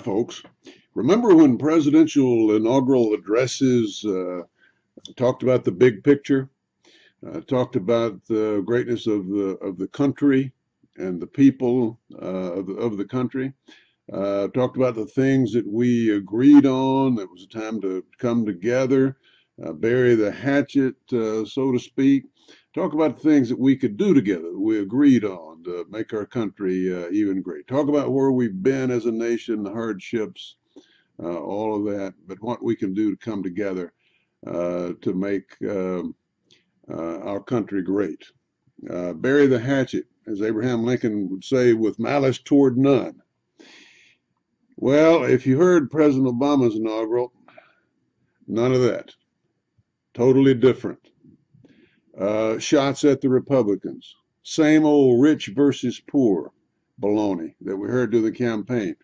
folks. Remember when presidential inaugural addresses talked about the big picture, talked about the greatness of the country and the people of the country, talked about the things that we agreed on. It was a time to come together, bury the hatchet, so to speak. Talk about the things that we could do together, that we agreed on to make our country even great. Talk about where we've been as a nation, the hardships, all of that, but what we can do to come together to make our country great. Bury the hatchet, as Abraham Lincoln would say, with malice toward none. Well, if you heard President Obama's inaugural, none of that. Totally different. Shots at the Republicans. Same old rich versus poor baloney that we heard during the campaign.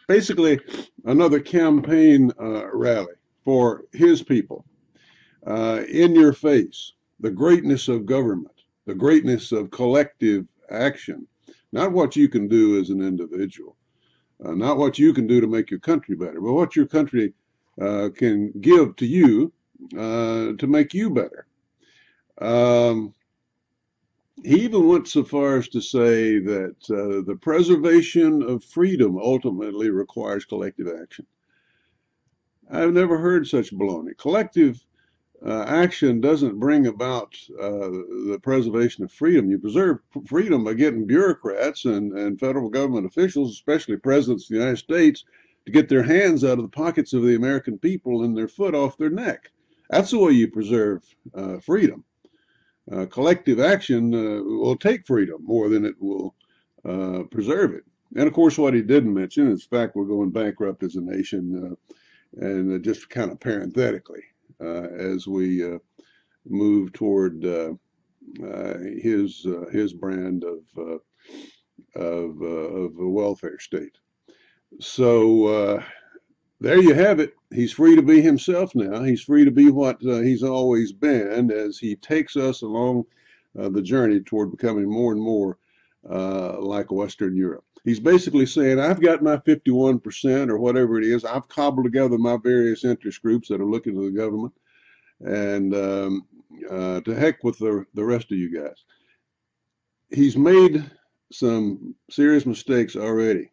Basically, another campaign rally for his people. In your face, the greatness of government, the greatness of collective action, not what you can do as an individual, not what you can do to make your country better, but what your country can give to you to make you better. He even went so far as to say that the preservation of freedom ultimately requires collective action. I've never heard such baloney. Collective action doesn't bring about the preservation of freedom. You preserve freedom by getting bureaucrats and federal government officials, especially presidents of the United States, to get their hands out of the pockets of the American people and their foot off their neck. That's the way you preserve freedom. Collective action will take freedom more than it will preserve it. And of course, what he didn't mention is the fact we're going bankrupt as a nation, and just kind of parenthetically, as we move toward his brand of a welfare state. So there you have it. He's free to be himself now. He's free to be what he's always been as he takes us along the journey toward becoming more and more like Western Europe. He's basically saying, I've got my 51% or whatever it is. I've cobbled together my various interest groups that are looking to the government. And to heck with the rest of you guys. He's made some serious mistakes already.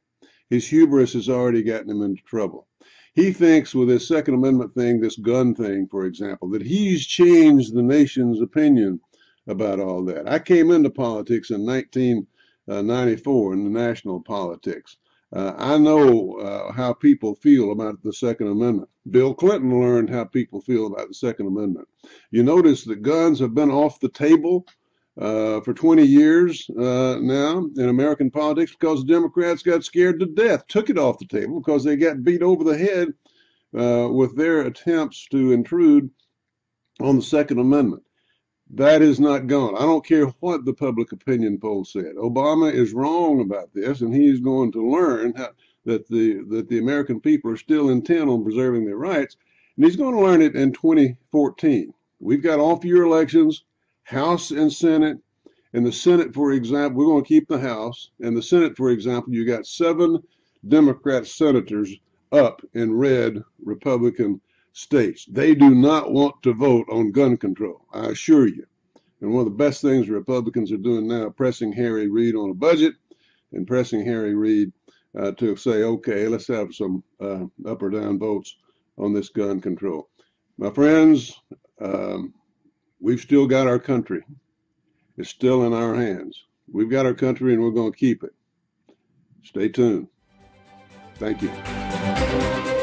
His hubris has already gotten him into trouble. He thinks with his Second Amendment thing, this gun thing, for example, that he's changed the nation's opinion about all that. I came into politics in 1994 in the national politics. I know how people feel about the Second Amendment. Bill Clinton learned how people feel about the Second Amendment. You notice that guns have been off the table for 20 years now in American politics because Democrats got scared to death, took it off the table because they got beat over the head with their attempts to intrude on the Second Amendment. That is not gone. I don't care what the public opinion poll said. Obama is wrong about this, and he's going to learn that the American people are still intent on preserving their rights, and he's going to learn it in 2014. We've got off-year elections, House and Senate. In the Senate, for example, we're going to keep the House. In the Senate, for example, you got 7 Democrat senators up in red Republican states. They do not want to vote on gun control, I assure you. And one of the best things Republicans are doing now, pressing Harry Reid on a budget and pressing Harry Reid to say, okay, let's have some up or down votes on this gun control. My friends, we've still got our country. It's still in our hands. We've got our country and we're going to keep it. Stay tuned. Thank you.